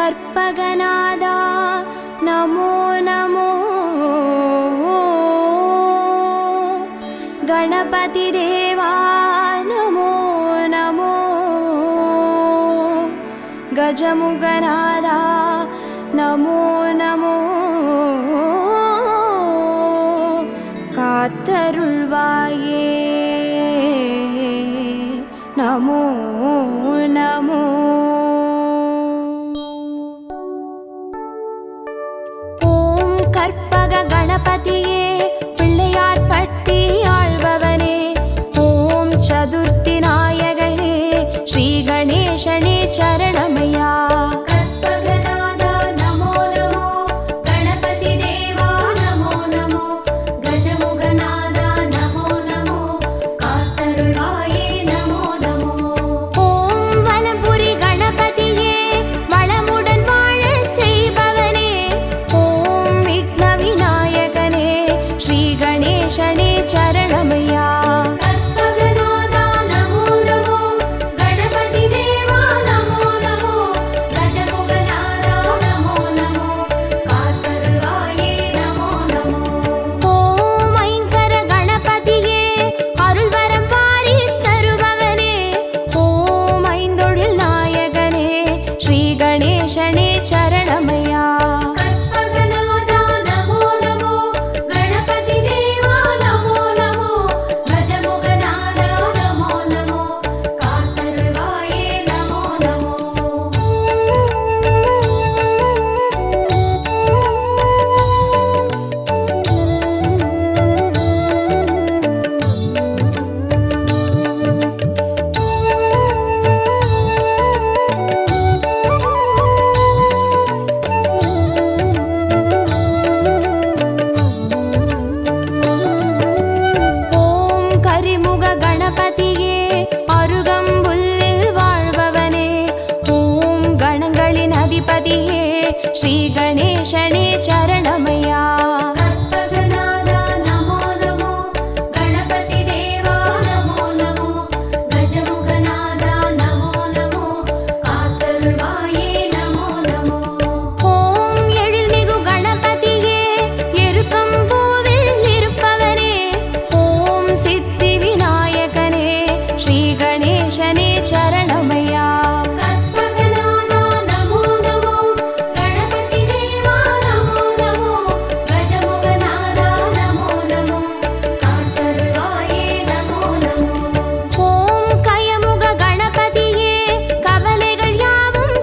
கற்பகநாதா நமோ நமோ गणपति देवा नमो नमो गजमुगनादा नमो नमो कात्तरुள்வாயே नमो नमो ओम कर्पग गणपतिये पिள்ளையார் பட்டி ஆள்பவனே ஓம் சதுர்த்தி நாயகனே ஸ்ரீ கணேசனே சரணமையா கற்பகநாதா நமோ நமோ கணபதி தேவா நமோ நமோ கஜமுகநாதா நமோ நமோ காத்தருள்வாயே நமோ நமோ ஓம் வலம்புரி கணபதியே வளமுடன் வாழ செய்பவனே ஓம் விக்ன விநாயகனே ஸ்ரீ கணேசனே சரணமையா கற்பகநாதா நமோ நமோ கணபதி தேவா நமோ நமோ கஜமுகநாதா நமோ நமோ காத்தருள்வாயே நமோ நமோ ஓம் ஐங்கர கணபதியே அருள்வரம் வாரி தருபவனே ஓம் ஐந்தொழில் நாயகனே ஸ்ரீ கணேசனே சரணமையா கற்பகநாதா நமோ நமோ கணபதி தேவா நமோ நமோ கஜமுகநாதா நமோ நமோ காத்தருள்வாயே நமோ நமோ ஓம் கரிமுக கணபதியே அருகம்புல்லில் வாழ்பவனே ஓம் கணங்களின் அதிபதியே ஸ்ரீ கணேசனே சரணமையா கற்பகநாதா நமோ நமோ கணபதி தேவா நமோ நமோ கஜமுகநாதா நமோ நமோ காத்தருள்வாயே நமோ நமோ ஓம் எழில்மிகு கணபதியே எருக்கம்பூவில் இருப்பவனே ஓம் சித்தி விநாயகனே ஸ்ரீ கணேசனே சரணமையா கற்பகநாதா நமோ நமோ கணபதி தேவா நமோ நமோ கஜமுகநாதா நமோ நமோ காத்தருள்வாயே நமோ நமோ ஓம் கயமுக கணபதியே கவலைகள் யாவும்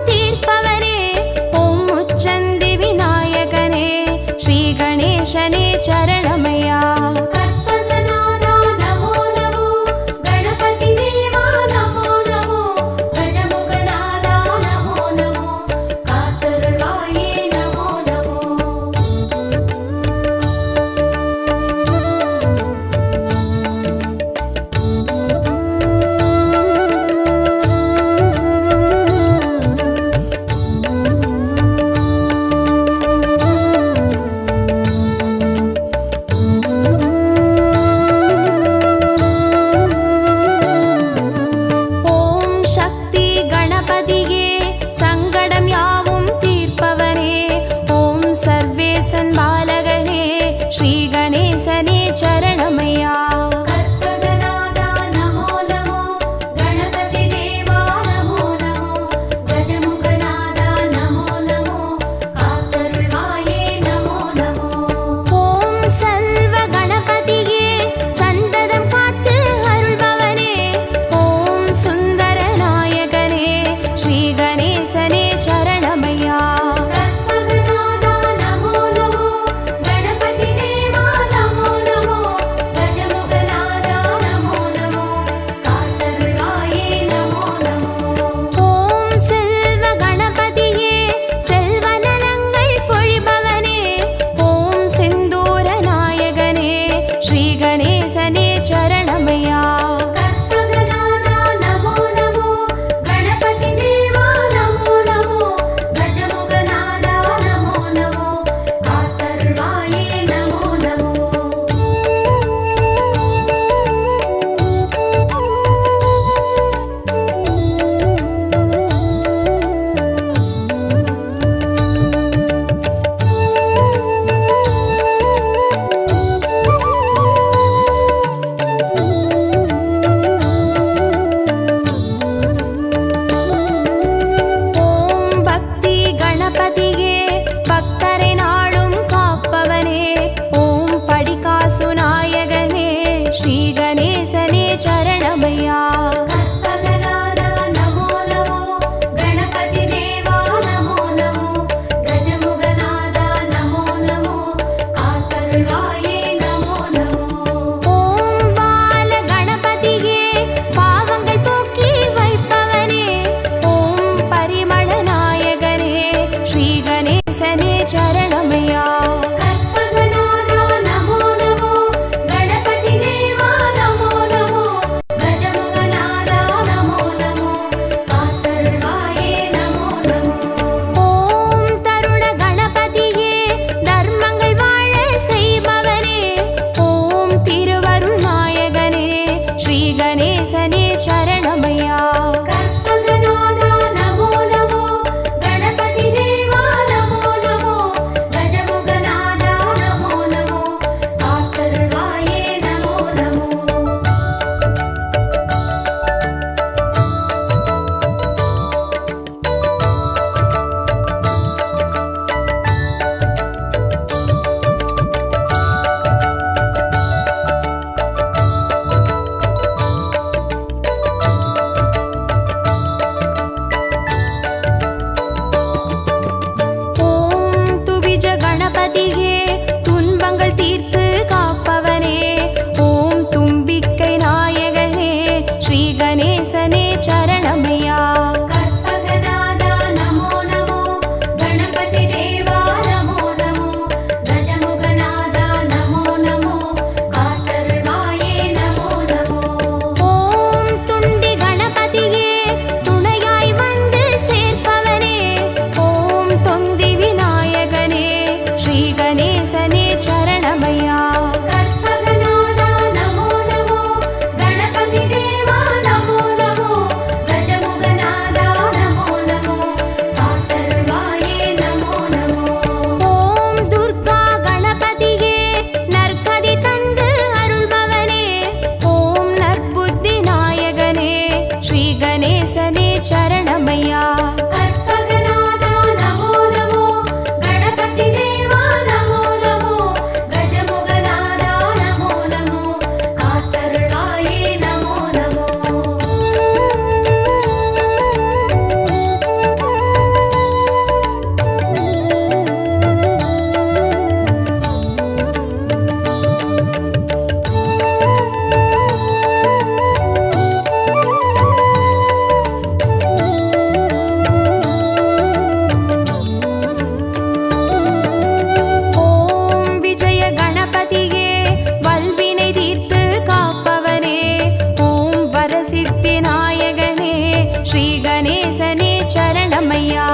சரணமையா.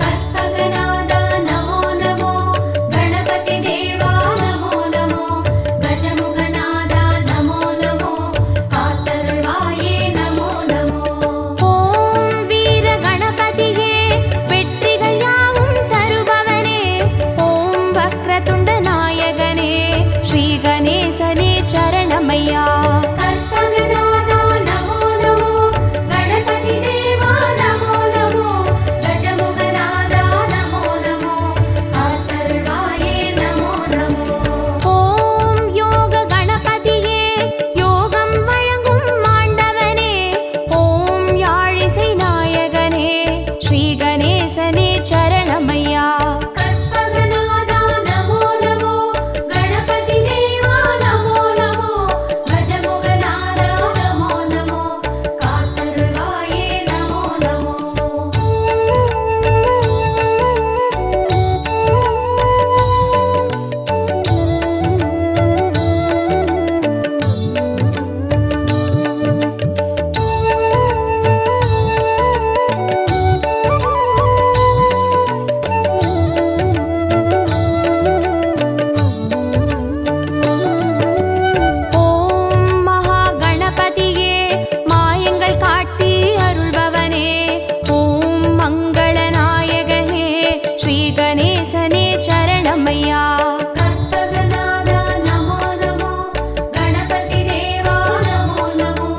கற்பகநாதா நமோ நமோ, கணபதி தேவா நமோ நமோ, கஜமுகநாதா நமோ நமோ, காத்தருள்வாயே நமோ நமோ. ஓம் வீர கணபதியே, வெற்றிகள் யாவும் தருபவனே, ஓம் வக்ரதுண்ட நாயகனே, ஸ்ரீ கணேசனே சரணமையா. கற்பகநாதா நமோ நமோ, கணபதி தேவா நமோ நமோ, கஜமுகநாதா நமோ நமோ, காத்தருள்வாயே நமோ நமோ. ஓம் யோக கணபதியே, யோகம் வழங்கும் ஆண்டவனே, ஓம் யாழிசை நாயகனே, ஸ்ரீ கணேசனே சரணமையா. கற்பகநாதா நமோ நமோ, கணபதி தேவா நமோ நமோ, கஜமுகநாதா நமோ நமோ, காத்தருள்வாயே நமோ நமோ. ஓம் மகா கணபதியே, மாயங்கள் காட்டி அருள்பவனே, ஓம் மங்கள நாயகனே, ஸ்ரீ கணேசனே சரணமையா. கற்பகநாதா நமோ நமோ, கணபதி தேவா நமோ நமோ,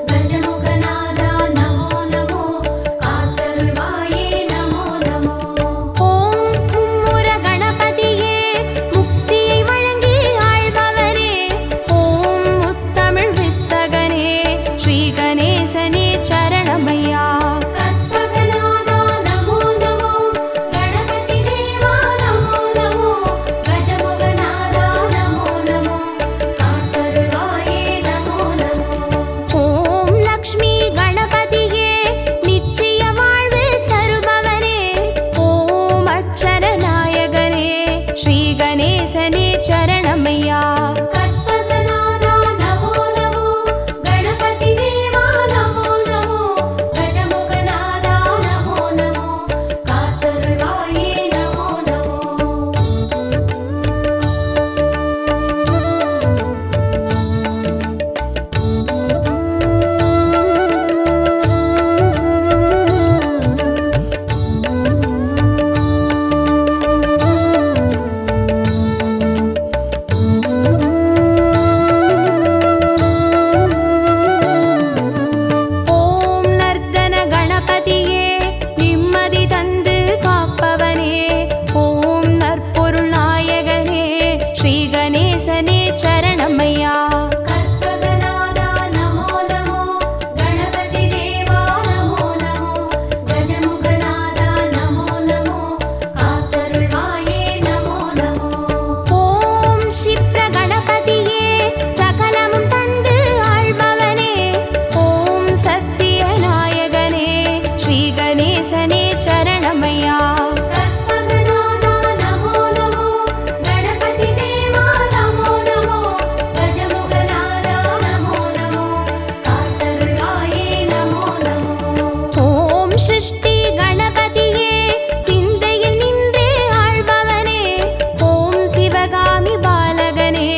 கஜமுகநாதா நமோ நமோ, காத்தருள்வாயே நமோ நமோ. ஓம் மும்முர கணபதியே, முக்தியை வழங்கி ஆள்பவனே, ஓம் முத்தமிழ் வித்தகனே, ஸ்ரீ கணேசனே சரணமையா. கற்பகநாதா நமோ நமோ, கணபதி தேவா நமோ நமோ, கஜமுகநாதா நமோ நமோ, காத்தருள்வாயே நமோ நமோ. ஓம் லக்ஷ்மி கணபதியே, நிச்சய வாழ்வு தருபவனே, ஓம் அக்ஷர நாயகனே, ஸ்ரீ கணேசனே சரணமையா. கற்பகநாதா நமோ நமோ, கணபதி தேவா நமோ நமோ, கஜமுகநாதா நமோ நமோ, காத்தருள்வாயே நமோ நமோ. ஓம் நர்தன கணபதியே, நிம்மதி தந்து காப்பவனே, ஓம் நற்பொருள் நாயகனே, ஸ்ரீ கணேசனே சரணமையா. கற்பகநாதா நமோ நமோ, கணபதி தேவா நமோ நமோ, கஜமுகநாதா நமோ நமோ, காத்தருள்வாயே நமோ நமோ. ஓம் க்ஷிப்ர கணபதியே, சகலமும் தந்து ஆள்பவனே, ஓம் சத்திய நாயகனே, ஸ்ரீ கணேசனே சரணமையா. கற்பகநாதா நமோ நமோ, கணபதி தேவா நமோ நமோ, கஜமுகநாதா நமோ நமோ, காத்தருள்வாயே நமோ நமோ. ஓம் சிருஷ்டி கணபதியே, சிந்தையில் நின்றே ஆள்பவனே, ஓம் சிவகாமி பாலகனே,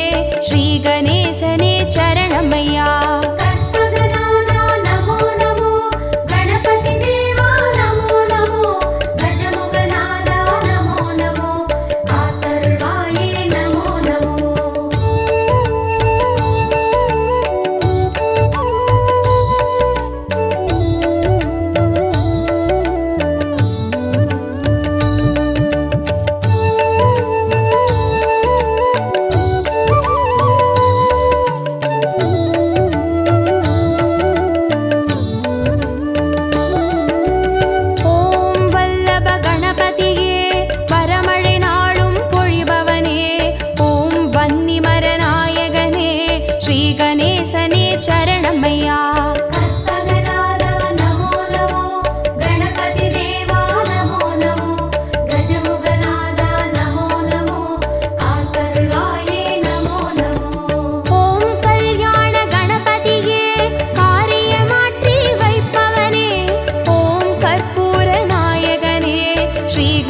ஸ்ரீ கணேசனே சரணமையா. கற்பகநாதா நமோ நமோ, கணபதி தேவா நமோ நமோ, கஜமுகநாதா நமோ நமோ, காத்தருள்வாயே நமோ நமோ.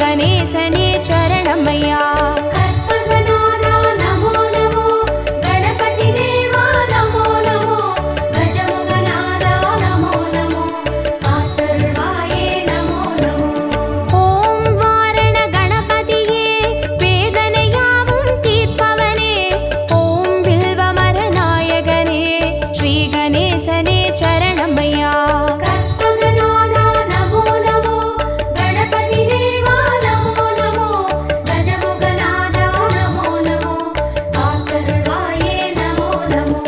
கணேசனே சரணமையா. கற்பகநாதா நமோ நமோ, கணபதி தேவா நமோ நமோ, கஜமுகநாதா நமோ நமோ, காத்தருள்வாயே நமோ நமோ. ஓம் வாரண கணபதியே வேதனையாவும் தீர்ப்பவனே, ஓம் வில்வமர நாயகனே ஸ்ரீ கணேசனே சரணமையா. கற்பகநாதா நமோ நமோ, கணபதி தேவா நமோ நமோ, கஜமுகநாதா நமோ நமோ, காத்தருள்வாயே நமோ நமோ.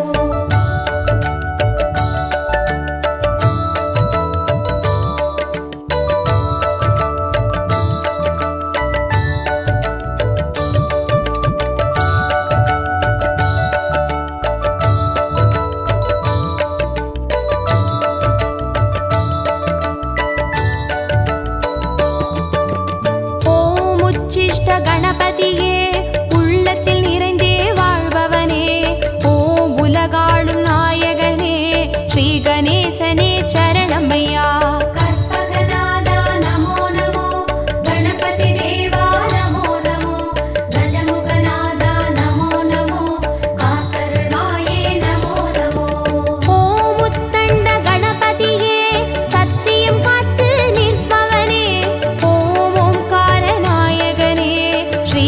ஓம் உச்சிஷ்ட கணபதியே உள்ளத்தில் நிறைந்தே வாழ்பவனே, ஓம் உலகாளும் நாயகனே ஸ்ரீ கணேசனே சரணமையா. கற்பகநாதா நமோ நமோ, கணபதி தேவா நமோ நமோ, கஜமுகநாதா நமோ நமோ, காத்தருள்வாயே நமோ நமோ. ஓம் உத்தண்ட கணபதியே சத்தியம் காத்து நிற்பவனே, ஓம் ஓம்கார நாயகனே ஸ்ரீ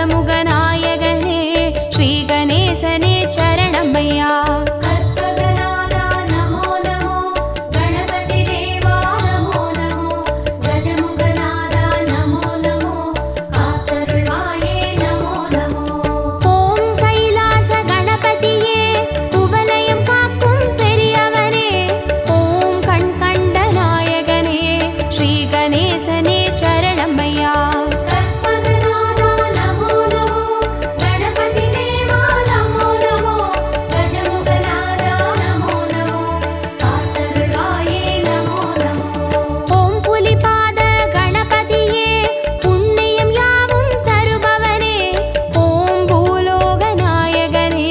கஜமுகநாயகனே ஸ்ரீ கணேசனே சரணமையா. கற்பகநாதா நமோ நமோ கணபதி தேவா நமோ நமோ கஜமுகநாதா நமோ நமோ காத்தருள்வாயே நமோ நமோ. ஓம் கைலாச கணபதியே குவலயம் காக்கும் பெரியவனே ஓம் கண் கண்ட நாயகனே ஸ்ரீ கணேசனே சரணமையா. கற்பகநாதா நமோ நமோ கணபதி தேவா நமோ நமோ கஜமுகநாதா நமோ நமோ காத்தருள்வாயே நமோ நமோ. ஓம் புலிபாத கணபதியே புண்ணியம் யாவும் தருபவனே ஓம் பூலோக நாயகனே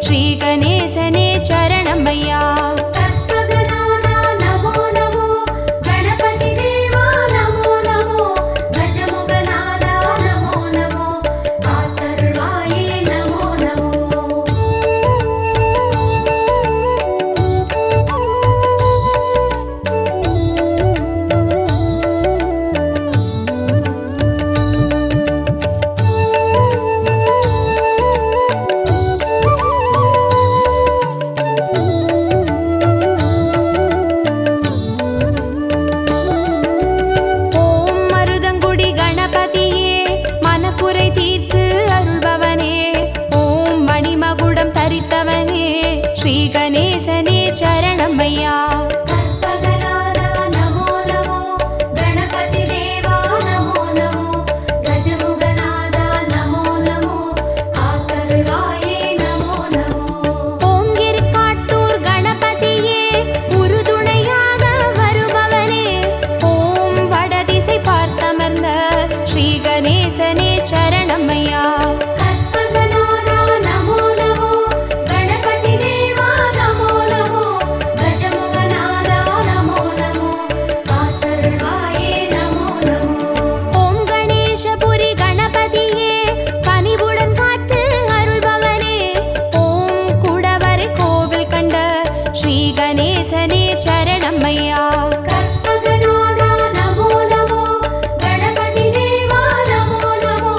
ஸ்ரீ கணேசனே சரணமையா. கற்பகநாதா நமோ நமோ கணபதி தேவா நமோ நமோ கஜமுகநாதா நமோ நமோ காத்தருள்வாயே நமோ நமோ. ஓம் மருதங்குடி கணபதியே மனக்குறை தீர்த்து அருள்பவனே ஓம் மணிமகுடம் தரித்தவனே ஸ்ரீ கணேசனே சரணமையா. கற்பகநாதா நமோ நமோ கணபதி தேவா நமோ நமோ கஜமுகநாதா நமோ நமோ காத்தருள்வாயே நமோ நமோ. ஓம் எரிக்காட்டூர் கணபதியே உறுதுணையாக வருபவனே ஓம் வடதிசை பார்த்தமர்ந்த ஸ்ரீ கணேசனே சரணமையா. கற்பகநாதா நமோ நமோ கணபதி தேவா நமோ நமோ கஜமுகநாதா நமோ நமோ காத்தருள்வாயே நமோ நமோ. ஓம் கணேசபுரி கணபதியே கனிவுடன் காத்து அருள்பவனே ஓம் குடவரை கோவில் கண்ட ஸ்ரீ கணேசனே சரணமையா. கற்பகநாதா நமோ நமோ கணபதி தேவா நமோ நமோ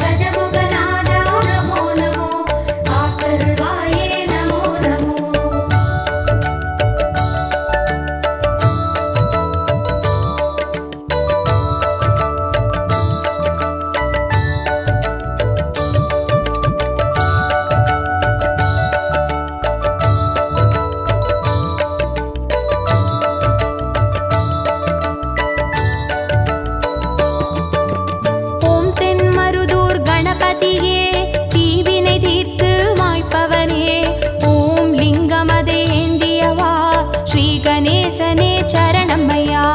கஜமுகநாதா நமோ நமோ காத்தருள்வாயே நமோ நமோ. ஓம் தென்மருதூர் கணபதியே தீவினை தீர்த்து மாய்ப்பவனே ஓம் லிங்கமதை ஏந்தியவா ஸ்ரீ கணேசனே சரணமையா.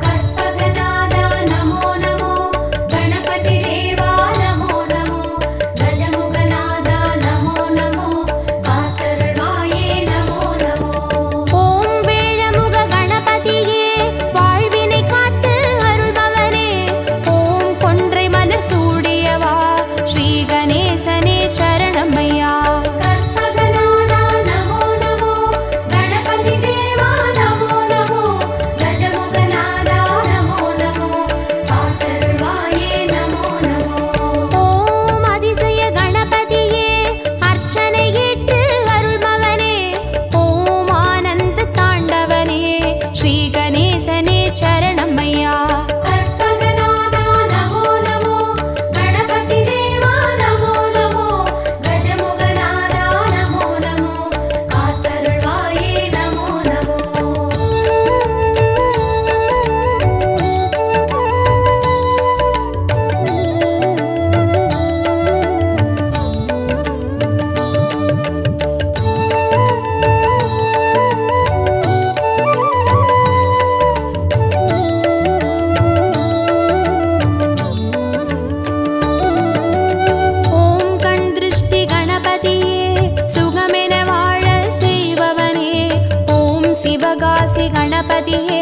கற்பகநாதா நமோ நமோ கணபதி தேவா நமோ நமோ கஜமுகநாதா நமோ நமோ காத்தருள்வாயே நமோ நமோ. ஓம் வேழமுக கணபதியே வாழ்வினை காத்து அருள்பவனே ஓம் கொன்றை மலர் சூடியவா ஸ்ரீ கணேசனே சரணமையா. கற்பகநாதா நமோ நமோ கணபதி தேவா நமோ நமோ கஜமுகநாதா நமோ நமோ காத்தருள்வாயே நமோ நமோ. ஓம் அதிசய கணபதியே அர்ச்சனை ஏற்று அருள்பவனே ஓம் ஆனந்த தாண்டவனே ஸ்ரீ கணேசனே சரணமையா. கற்பகநாதா நமோ நமோ கணபதி தேவா நமோ நமோ கஜமுகநாதா நமோ நமோ காத்தருள்வாயே நமோ நமோ. ஓம் கண் திருஷ்டி கணபதியே சுகமென வாழ செய்பவனே ஓம் சிவகாசி கணபதியே